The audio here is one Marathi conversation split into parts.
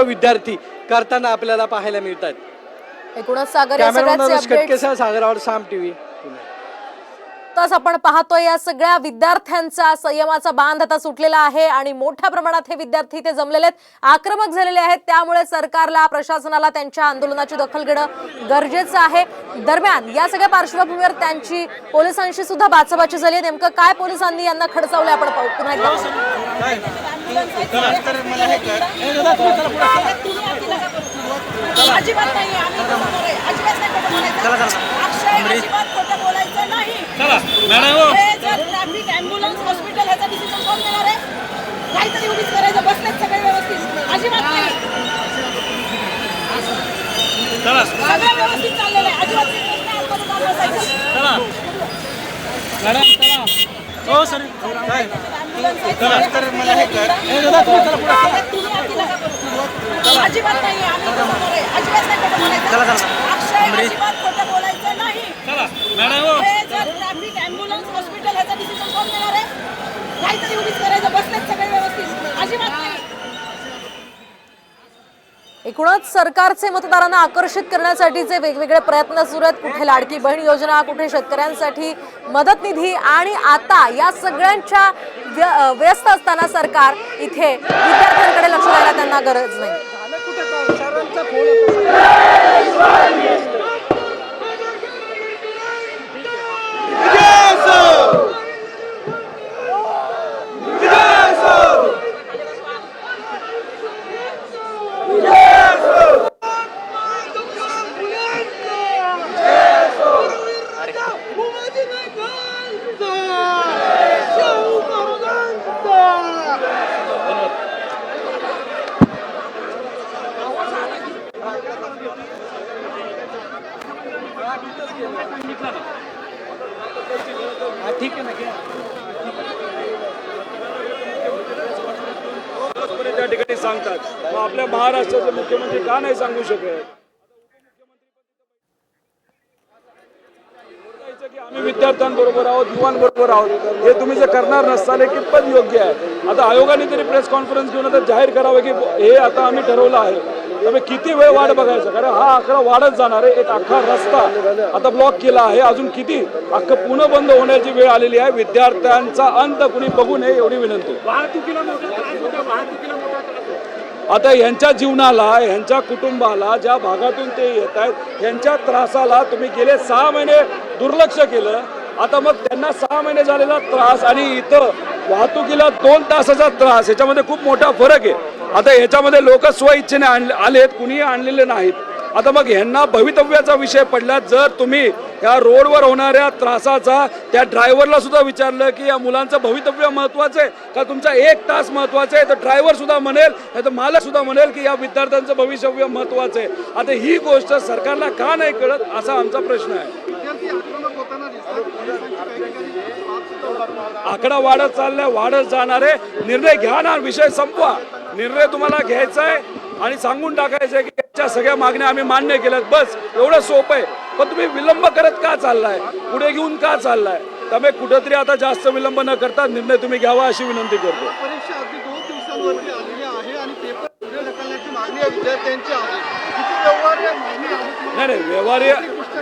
विद्यार्थी करताना आपल्याला पाहायला मिळतात। एकूणच सागर या सगळ्याचे अपडेट्स सागरावर साम टीव्ही। तस आपण पाहतोय या सगळ्या विद्यार्थ्यांचा संयमाचा बांध आता सुटलेला आहे आणि मोठ्या प्रमाणात हे विद्यार्थी ते जमलेले आहेत, आक्रमक झालेले आहेत। त्यामुळे सरकारला प्रशासनाला त्यांच्या आंदोलनाची दखल घेणं गरजेचं आहे। दरम्यान या सगळ्या पार्श्वभूमीवर त्यांची पोलिसांशी सुद्धा बाचाबाची झाली आहे। नेमकं काय पोलिसांनी यांना खडसावले आपण पुन्हा एकदा चला मॅडम ट्रॅफिक ॲम्ब्युलन्स हॉस्पिटल ह्याचा डिसिजन कोण घेणार आहे? काहीतरी उभीच करायचं, बसलेत सगळे व्यवस्थित, अजिबात नाही, चला सगळं व्यवस्थित चाललेलं आहे, अजिबात चला मॅडम चला हो सर काय चला तर मला हे कर दादा चला पुढे अजिबात नाही, अजिबात नाही, चला अजिबात खोटं बोलायचं नाही, चला मॅडम ट्रॅफिक ॲम्ब्युलन्स हॉस्पिटल ह्याचा डिसिजन कोण घेणार आहे? काहीतरी उभीच करायचं, बसलेत सगळे व्यवस्थित, अजिबात नाही। एकूणच सरकारचे मतदारांना आकर्षित करण्यासाठीचे वेगवेगळे प्रयत्न सुरू आहेत। कुठे लाडकी बहीण योजना, कुठे शेतकऱ्यांसाठी मदत निधी आणि आता या सगळ्यांच्या व्यस्त असताना सरकार इथे विद्यार्थ्यांकडे लक्ष द्यायला त्यांना गरज नाही। ठीक आहे ना त्या ठिकाणी सांगतात, मग आपल्या महाराष्ट्राचे मुख्यमंत्री का नाही सांगू शकत की आम्ही विद्यार्थ्यांबरोबर आहोत, युवांबरोबर आहोत? हे तुम्ही जर करणार नसताल हे कितपत योग्य आहे? आता आयोगाने तरी प्रेस कॉन्फरन्स घेऊन आता जाहीर करावं की हे आता आम्ही ठरवलं आहे। त्यामुळे किती वेळ वाट बघायचं, कारण हा आकडा वाढत जाणार आहे। एक अख्खा रस्ता आता ब्लॉक केला आहे, अजून किती अख्खं पुणे बंद होण्याची वेळ आलेली आहे। विद्यार्थ्यांचा अंत कुणी बघू नये एवढी विनंती। आता यांच्या जीवनाला, यांच्या कुटुंबाला, ज्या भागातून ते येत आहेत यांच्या त्रासाला तुम्ही गेले 6 महिने दुर्लक्ष केलं। आता मग त्यांना 6 महिने झालेला त्रास आणि इथं वाहतुकीला 2 तासाचा त्रास, ह्याच्यामध्ये खूप मोठा फरक आहे। आता ह्याच्यामध्ये लोक स्वइच्छेने आलेत, कुणीही आणलेले नाहीत। आता मग ह्यांना भवितव्याचा विषय पडला। जर तुम्ही या रोडवर होणाऱ्या त्रासाचा त्या ड्रायव्हरला सुद्धा विचारलं की या मुलांचं भवितव्य महत्वाचं आहे का तुमचा 1 तास महत्वाचा आहे, तर ड्रायव्हर सुद्धा म्हणेल, नाही तर मालक सुद्धा म्हणेल की या विद्यार्थ्यांचं भवितव्य महत्वाचं आहे। आता ही गोष्ट सरकारला का नाही कळत असा आमचा प्रश्न आहे। आकडा वाढत चाललाय, वाढत जाणार आहे। निर्णय घ्या ना, विषय संपवा। निर्णय तुम्हाला घ्यायचा आहे आणि सांगून टाकायचं आहे की याच्या सगळ्या मागण्या आम्ही मान्य केल्यात, बस एवढं सोपं आहे। पण तुम्ही विलंब करत का चाललाय, पुढे घेऊन का चाललाय? त्यामुळे कुठेतरी आता जास्त विलंब न करता निर्णय तुम्ही घ्यावा अशी विनंती करतो। परीक्षा अगदी 2 दिवसांवरती आलेली आहे आणि पेपर पुढे ढकलण्याची मागणी आहे विद्यार्थ्यांची आहे। किती व्यवहार्य मागणी आहे? नाही,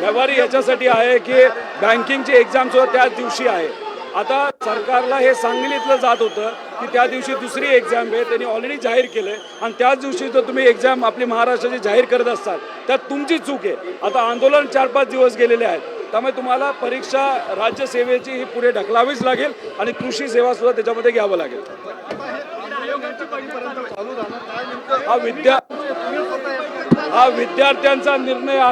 व्यवहार्य याच्यासाठी आहे की बँकिंगची एक्झाम सुद्धा त्याच दिवशी आहे। आता सरकारला हे सांगलीतलं जात होतं की त्या दिवशी दुसरी एक्झाम आहे, त्यांनी ऑलरेडी जाहीर केलंय आणि त्याच दिवशी जर तुम्ही एक्झाम आपली महाराष्ट्राची जाहीर करत असतात त्यात तुमची चूक आहे। आता आंदोलन 4-5 दिवस गेलेले आहेत, त्यामुळे तुम्हाला परीक्षा राज्यसेवेची ही पुढे ढकलावीच लागेल आणि कृषी सेवा सुद्धा त्याच्यामध्ये घ्यावं लागेल। हा विद्यार्थ्यांचा निर्णय आहे।